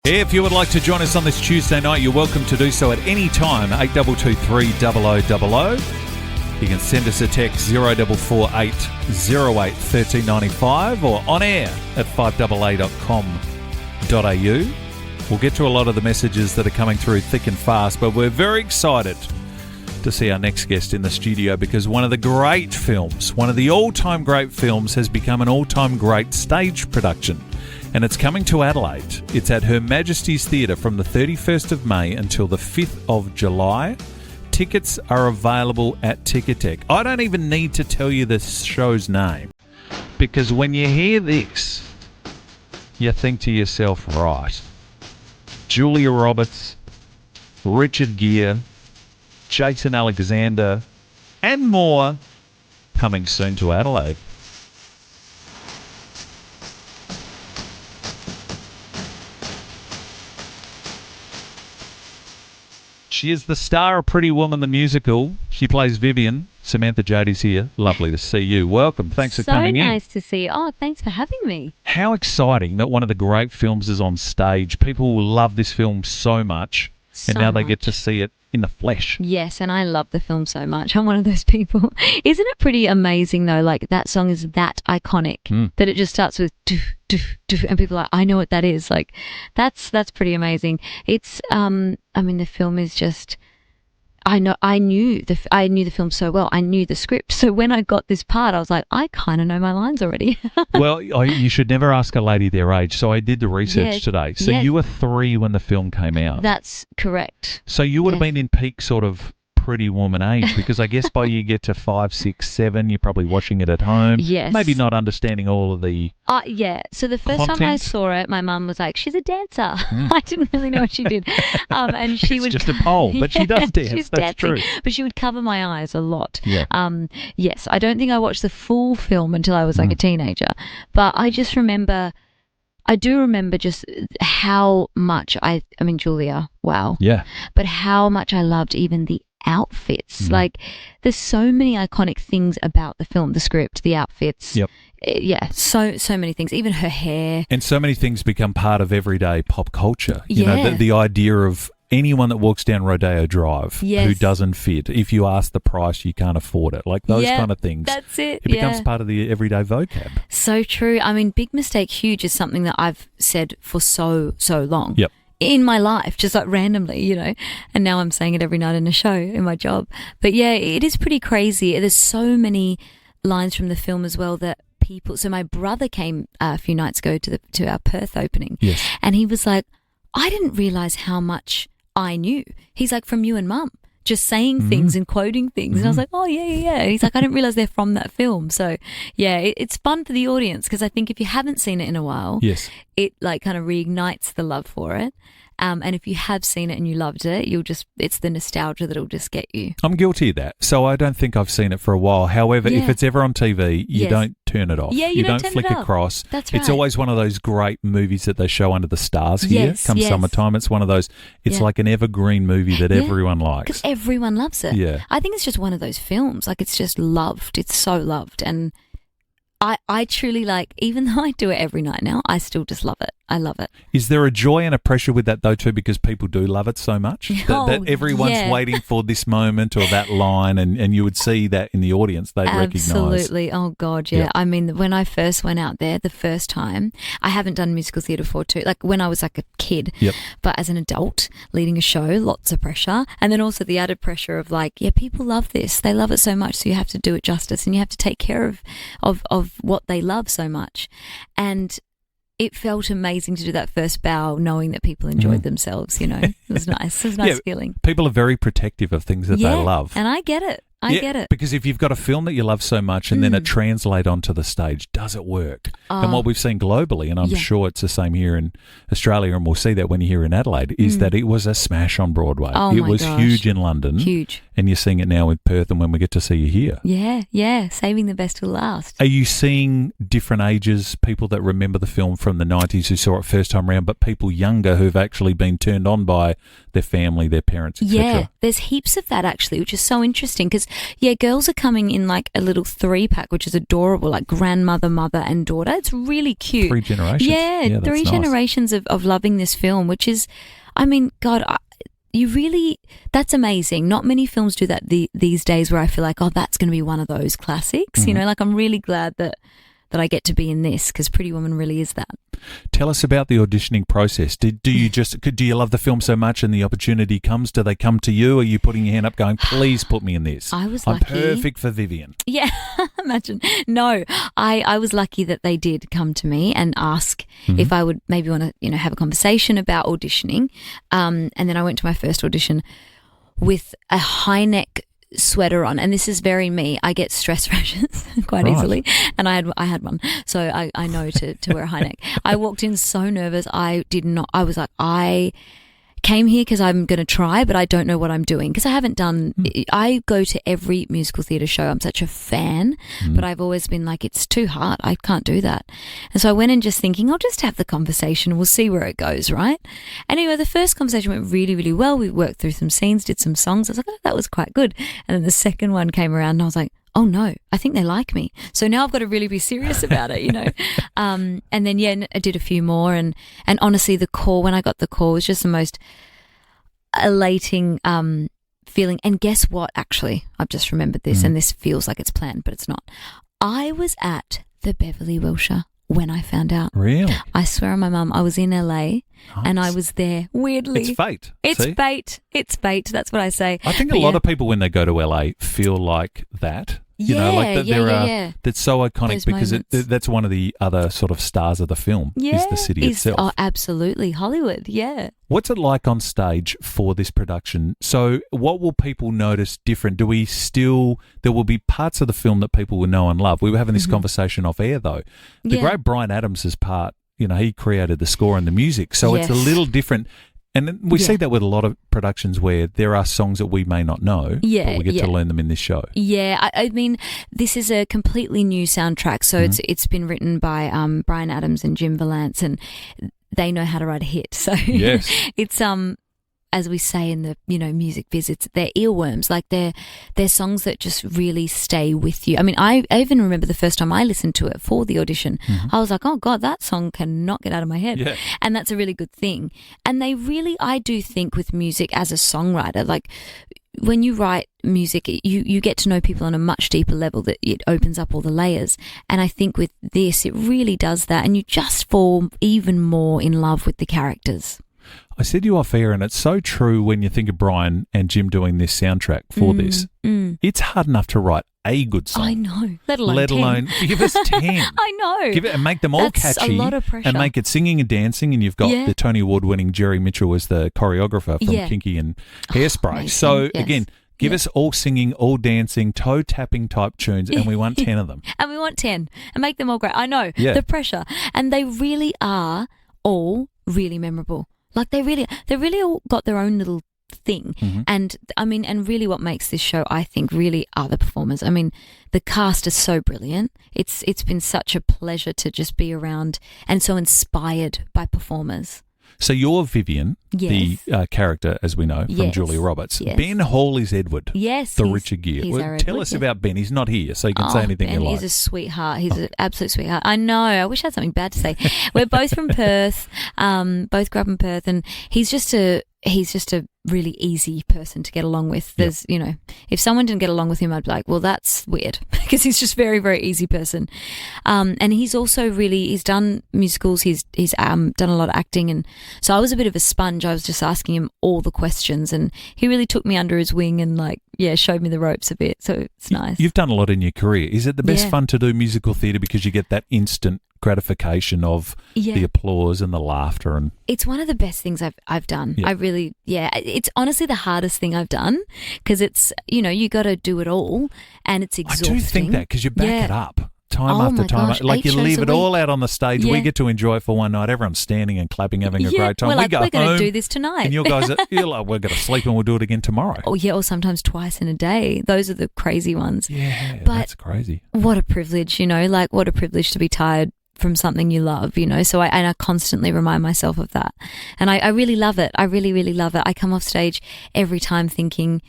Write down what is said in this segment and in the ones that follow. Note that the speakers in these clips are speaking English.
If you would like to join us on this Tuesday night, you're welcome to do so at any time, 8223 0000. You can send us a text 0448 08 1395 or on air at 5AA.com.au. We'll get to a lot of the messages that are coming through thick and fast, but we're very excited to see our next guest in the studio because one of the great films, one of the all-time great films, has become an all-time great stage production. And it's coming to Adelaide. It's at Her Majesty's Theatre from the 31st of May until the 5th of July. Tickets are available at Ticketek. I don't even need to tell you the show's name because when you hear this, you think to yourself, right, Julia Roberts, Richard Gere, Jason Alexander, and more coming soon to Adelaide. She is the star of Pretty Woman the musical. She plays Vivian. Samantha Jade is here. Lovely to see you. Welcome. Thanks for coming in. So nice to see you. Oh, thanks for having me. How exciting that one of the great films is on stage. People will love this film so much, and now they get to see it in the flesh. Yes, and I love the film so much. I'm one of those people. Isn't it pretty amazing, though? Like, that song is that iconic that it just starts with doof, doof, doof, and people are like, I know what that is. Like, that's pretty amazing. It's, I mean, the film is just... I knew the film so well. I knew the script. So when I got this part, I was like, I kind of know my lines already. Well, you should never ask a lady their age. So I did the research today. So you were 3 when the film came out. That's correct. So you would have been in peak sort of Pretty Woman age because I guess by you get to 5, 6, 7, you're probably watching it at home. Yes. Maybe not understanding all of the yeah. So the first time I saw it, my mum was like, she's a dancer. I didn't really know what she did. And she it's would just a poll, but she does dance. She's That's dancing, true. But she would cover my eyes a lot. Yeah. Yes, I don't think I watched the full film until I was like a teenager. But I just remember... I do remember just how much I mean, Julia, wow. Yeah. But how much I loved even the outfits. Like, there's so many iconic things about the film, the script, the outfits. Yep. Yeah, so many things. Even her hair. And so many things become part of everyday pop culture. You Yeah. know, the idea of anyone that walks down Rodeo Drive who Yes. doesn't fit, if you ask the price, you can't afford it. Like those kind of things. That's it. It becomes part of the everyday vocab. So true. I mean, Big Mistake Huge is something that I've said for so long. Yep. In my life, just like randomly, you know, and now I'm saying it every night in a show in my job. But yeah, it is pretty crazy. There's so many lines from the film as well that people. So my brother came a few nights ago to our Perth opening, Yes. and he was like, I didn't realize how much I knew. He's like, from you and Mum, just saying things and quoting things, and I was like, oh yeah. He's like, I didn't realize they're from that film. So yeah, it's fun for the audience because I think if you haven't seen it in a while, Yes. it like kind of reignites the love for it. And if you have seen it and you loved it, it's the nostalgia that'll just get you. I'm guilty of that. So I don't think I've seen it for a while. However, if it's ever on TV, you don't turn it off. Yeah, you don't turn flick it off. across. That's right. It's always one of those great movies that they show under the stars here. Yes, Come yes. summertime, it's one of those, it's like an evergreen movie that everyone likes. Because everyone loves it. Yeah. I think it's just one of those films. Like, it's just loved. It's so loved. And I truly, like, even though I do it every night now, I still just love it. I love it. Is there a joy and a pressure with that though too, because people do love it so much that everyone's waiting for this moment or that line, and you would see that in the audience they'd recognise. Absolutely. Oh God, yeah. Yep. I mean, when I first went out there the first time, I haven't done musical theatre before too. Like when I was like a kid, but as an adult leading a show, lots of pressure, and then also the added pressure of like, yeah, people love this. They love it so much, so you have to do it justice, and you have to take care of what they love so much, and it felt amazing to do that first bow knowing that people enjoyed themselves, you know. It was nice. It was a nice feeling. People are very protective of things that they love. And I get it. I get it. Because if you've got a film that you love so much and then it translates onto the stage, does it work? And what we've seen globally, and I'm sure it's the same here in Australia, and we'll see that when you're here in Adelaide, is that it was a smash on Broadway. Oh it my was gosh. huge in London. Huge. And you're seeing it now with Perth and when we get to see you here. Yeah. Saving the best till last. Are you seeing different ages, people that remember the film from the 90s who saw it first time round, but people younger who've actually been turned on by their family, their parents, etc.? Yeah, there's heaps of that actually, which is so interesting because girls are coming in like a little 3-pack, which is adorable, like grandmother, mother and daughter. It's really cute. 3 generations. Yeah, 3 nice. generations of loving this film, which is, I mean, God, that's amazing. Not many films do that these days where I feel like, oh, that's going to be one of those classics. You know, like I'm really glad that I get to be in this, because Pretty Woman really is that. Tell us about the auditioning process. Do you love the film so much and the opportunity comes? Do they come to you? Are you putting your hand up going, please put me in this? I was I'm lucky. perfect for Vivian. Yeah, imagine. No, I was lucky that they did come to me and ask if I would maybe want to, have a conversation about auditioning. And then I went to my first audition with a high neck sweater on, and this is very me. I get stress rashes quite easily, and I had one, so I know to wear a high neck. I walked in so nervous. I was like, I came here because I'm going to try, but I don't know what I'm doing, because I haven't done I go to every musical theatre show. I'm such a fan, but I've always been like, it's too hard, I can't do that. And so I went in just thinking, I'll just have the conversation, we'll see where it goes, right? Anyway, the first conversation went really, really well. We worked through some scenes, did some songs. I was like, oh, that was quite good. And then the second one came around and I was like, oh no, I think they like me. So now I've got to really be serious about it, and then, I did a few more, and honestly, when I got the call, was just the most elating feeling. And guess what? Actually, I've just remembered this, and this feels like it's planned, but it's not. I was at the Beverly Wilshire when I found out. Really? I swear on my mum, I was in LA and I was there. Weirdly, it's fate. It's fate. It's fate. That's what I say. I think a lot of people when they go to LA feel like that. That's so iconic, because that's one of the other sort of stars of the film, is the city itself. Oh, absolutely. Hollywood, yeah. What's it like on stage for this production? So what will people notice different? There will be parts of the film that people will know and love. We were having this conversation off air, though. The great Bryan Adams' part, he created the score and the music. So it's a little different. And we see that with a lot of productions where there are songs that we may not know, but we get to learn them in this show. Yeah, I mean, this is a completely new soundtrack. So it's been written by Bryan Adams and Jim Valance, and they know how to write a hit. So it's as we say in the music visits, they're earworms. Like they're songs that just really stay with you. I mean, I even remember the first time I listened to it for the audition, I was like, oh God, that song cannot get out of my head. And that's a really good thing. And I do think with music as a songwriter, like when you write music, you get to know people on a much deeper level, that it opens up all the layers. And I think with this, it really does that, and you just fall even more in love with the characters. I said you off air, and it's so true when you think of Bryan and Jim doing this soundtrack for this. It's hard enough to write a good song. I know. Let alone 10. Give us 10. I know. Give it and make them all catchy. A lot of pressure. And make it singing and dancing. And you've got the Tony Award winning Jerry Mitchell as the choreographer from Kinky and Hairspray. So again, give us all singing, all dancing, toe tapping type tunes, and we want 10 of them. And we want 10 and make them all great. I know the pressure, and they really are all really memorable. Like they really all got their own little thing. And I mean, and really what makes this show, I think, really are the performers. I mean, the cast is so brilliant. It's been such a pleasure to just be around and so inspired by performers. So you're Vivian, the character, as we know, from Julia Roberts. Ben Hall is Edward, the Richard Gere. Tell us about Ben. He's not here, so you can say anything you like. He's a sweetheart. He's an absolute sweetheart. I know. I wish I had something bad to say. We're both from Perth, both grew up in Perth, and he's just a really easy person to get along with. There's, if someone didn't get along with him, I'd be like, well, that's weird, because he's just very, very easy person. And he's also he's done musicals. He's done a lot of acting. And so I was a bit of a sponge. I was just asking him all the questions, and he really took me under his wing and showed me the ropes a bit. So it's nice. You've done a lot in your career. Is it the best fun to do musical theatre because you get that instant gratification of the applause and the laughter? And it's one of the best things I've done. I really, it's honestly the hardest thing I've done, because it's, you got to do it all, and it's exhausting. I do think that, because you back it up time after time. Gosh, like you leave it all out on the stage. We get to enjoy it for one night. Everyone's standing and clapping, having a great time. We're like, we're going to do this tonight. And you guys you're like, we're going to sleep and we'll do it again tomorrow. Oh yeah, or sometimes twice in a day. Those are the crazy ones. Yeah, but that's crazy. What a privilege, like what a privilege to be tired from something you love, so I constantly remind myself of that, and I really love it. I really, really love it. I come off stage every time thinking,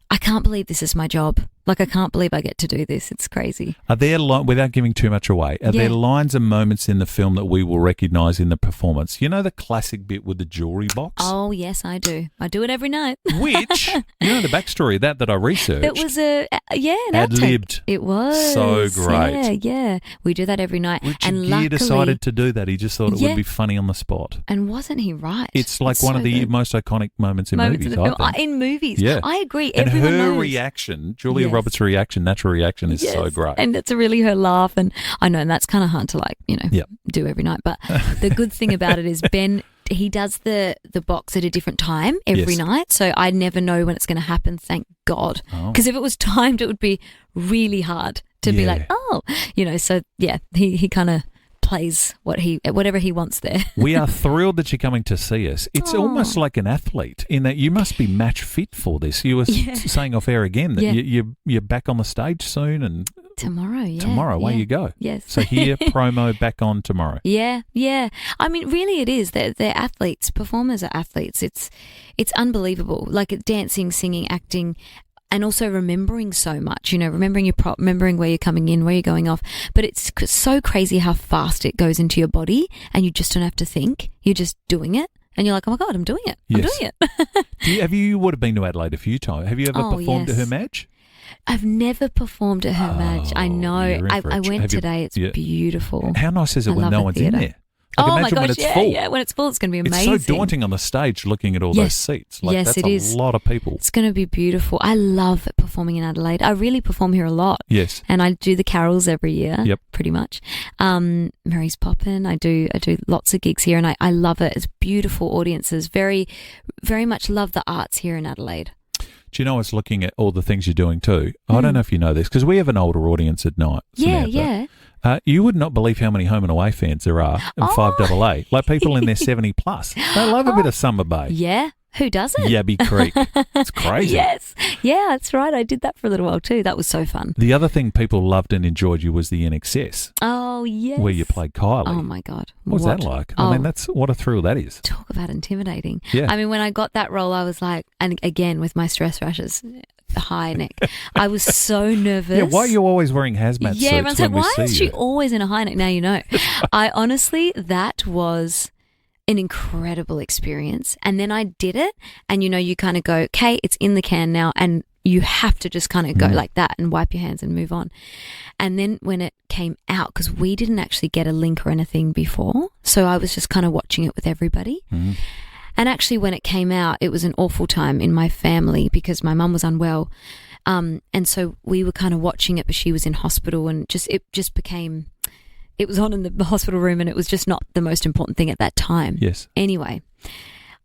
I can't believe this is my job. Like, I can't believe I get to do this. It's crazy. Are there, without giving too much away, are there lines and moments in the film that we will recognise in the performance? You know the classic bit with the jewellery box? Oh, yes, I do. I do it every night. Which, you know the backstory of that I researched? It was an ad-libbed. It was. So great. Yeah. We do that every night. Richard Gere decided to do that. He just thought it would be funny on the spot. And wasn't he right? It's like one of the most iconic moments in movies, I think. In movies. Yeah. I agree. And Everyone her knows. reaction, Julia Roberts' reaction, natural reaction is so great. And it's really her laugh. And I know, and that's kind of hard to do every night. But the good thing about it is Ben, he does the box at a different time every night. So I never know when it's going to happen, thank God. Because if it was timed, it would be really hard to be like, so he kind of plays whatever he wants there. We are thrilled that you're coming to see us. It's almost like an athlete in that you must be match fit for this. You were saying off air again that you're back on the stage soon and tomorrow away you go. Yes. So here, promo back on tomorrow. Yeah. I mean, really, it is. They're athletes. Performers are athletes. It's unbelievable. Like dancing, singing, acting. And also remembering so much, remembering your prop, remembering where you're coming in, where you're going off. But it's so crazy how fast it goes into your body and you just don't have to think. You're just doing it. And you're like, oh, my God, I'm doing it. I'm doing it. You would have been to Adelaide a few times. Have you ever performed at her match? I've never performed at her match. I know. I went today. It's beautiful. How nice is it when no one's in there? My gosh, when it's full. Yeah, when it's full, it's going to be amazing. It's so daunting on the stage looking at all those seats. That's it is. A lot of people. It's going to be beautiful. I love performing in Adelaide. I really perform here a lot. Yes. And I do the carols every year, pretty much. Mary's Poppin'. I do lots of gigs here and I love it. It's beautiful audiences. Very, very much love the arts here in Adelaide. Do you know, I was looking at all the things you're doing too. I don't know if you know this because we have an older audience at night. Samantha. Yeah. You would not believe how many home and away fans there are in FiveAA's. Like people in their 70 plus. They love a bit of Summer Bay. Yeah. Who doesn't? Yabby Creek. It's crazy. Yes. Yeah, that's right. I did that for a little while too. That was so fun. The other thing people loved and enjoyed you was the NXS. Oh, yes. Where you played Kylie. Oh, my God. What was that like? I mean, that's what a thrill that is. Talk about intimidating. Yeah. I mean, when I got that role, I was like, and again, with my stress rashes, high neck, I was so nervous. Yeah, why are you always wearing hazmat suits? Yeah, everyone's like, why is she you? always in a high neck? Now you know. That was an incredible experience. And then I did it and, you kind of go, okay, it's in the can now and you have to just kind of go like that and wipe your hands and move on. And then when it came out, because we didn't actually get a link or anything before, so I was just kind of watching it with everybody. And actually when it came out, it was an awful time in my family because my mum was unwell. And so we were kind of watching it, but she was in hospital and it was on in the hospital room and it was just not the most important thing at that time. Yes. Anyway,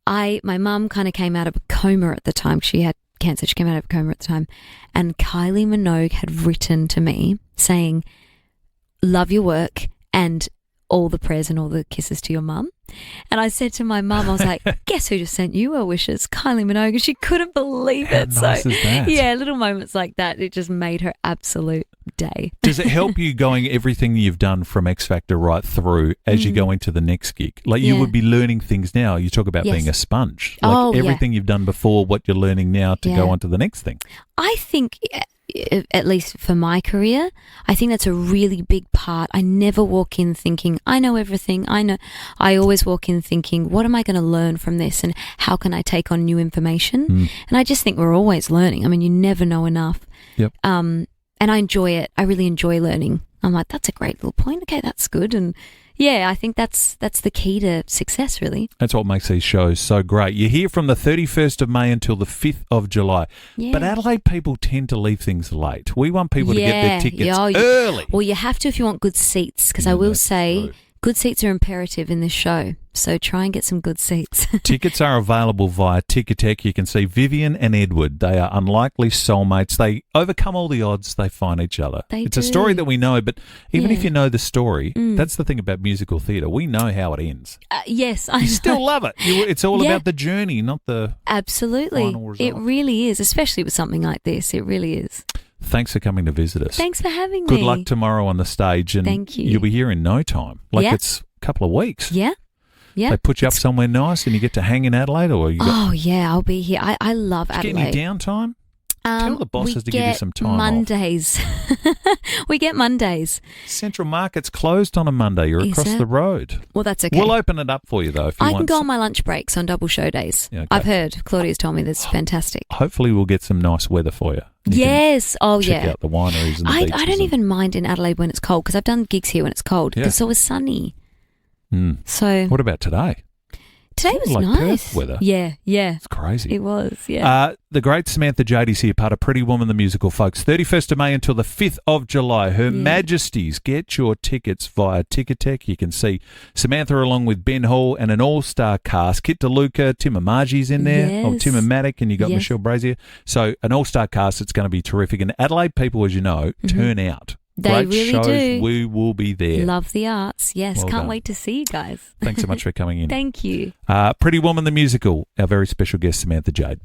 my mum kind of came out of a coma at the time. She had cancer. She came out of a coma at the time. And Kylie Minogue had written to me saying, love your work and all the prayers and all the kisses to your mum. And I said to my mum, I was like, guess who just sent you well wishes? Kylie Minogue. And she couldn't believe it. How nice is that? Yeah, little moments like that. It just made her absolute day. Does it help you going everything you've done from X Factor right through as you go into the next gig? Like you would be learning things now. You talk about being a sponge. Like everything you've done before, what you're learning now to go on to the next thing. I think, at least for my career, I think that's a really big part. I never walk in thinking, I know everything. I always walk in thinking, what am I going to learn from this and how can I take on new information? And I just think we're always learning. I mean, you never know enough. Yep. And I enjoy it. I really enjoy learning. I'm like, that's a great little point. Okay, that's good. And yeah, I think that's the key to success, really. That's what makes these shows so great. You're here from the 31st of May until the 5th of July. Yeah. But Adelaide people tend to leave things late. We want people to get their tickets early. Well, you have to if you want good seats, because I will say good seats are imperative in this show. So try and get some good seats. Tickets are available via Ticketek. You can see Vivian and Edward. They are unlikely soulmates. They overcome all the odds. They find each other. It's a story that we know, but even if you know the story, that's the thing about musical theatre. We know how it ends. Yes, I know. You still love it. It's all about the journey, not the final result. It really is, especially with something like this. It really is. Thanks for coming to visit us. Thanks for having me. Good luck tomorrow on the stage. And thank you. You'll be here in no time. It's a couple of weeks. Yeah. Yeah. They put you up somewhere nice and you get to hang in Adelaide, or you yeah, I'll be here. I love Adelaide. Getting you downtime? Tell the bosses to give you some time Mondays. We get Mondays. Central Market's closed on a Monday. You're across the road. Well, that's okay. We'll open it up for you, though, if you want. I can go on my lunch breaks on double show days. Yeah, okay. I've heard. Claudia's told me that's fantastic. Hopefully we'll get some nice weather for you. Yes. Oh, yeah. Check out the wineries and the beaches. I don't even mind in Adelaide when it's cold because I've done gigs here when it's cold because it was sunny. So what about today? Today was like nice. Perth weather. Yeah. It's crazy. It was, yeah. The great Samantha Jade is here, part of Pretty Woman the Musical, folks. 31st of May until the 5th of July. Her Majesties. Get your tickets via Ticketek. You can see Samantha along with Ben Hall and an all-star cast. Kit DeLuca, Tim Amagi's in there. Yes. Oh, Tim Amatic, and you got Michelle Brazier. So an all-star cast. It's going to be terrific. And Adelaide people, as you know, turn out. They Great really shows. do. We will be there. Love the arts. Yes. Well Can't done. wait to see you guys. Thanks so much for coming in. Thank you. Pretty Woman the Musical, our very special guest, Samantha Jade.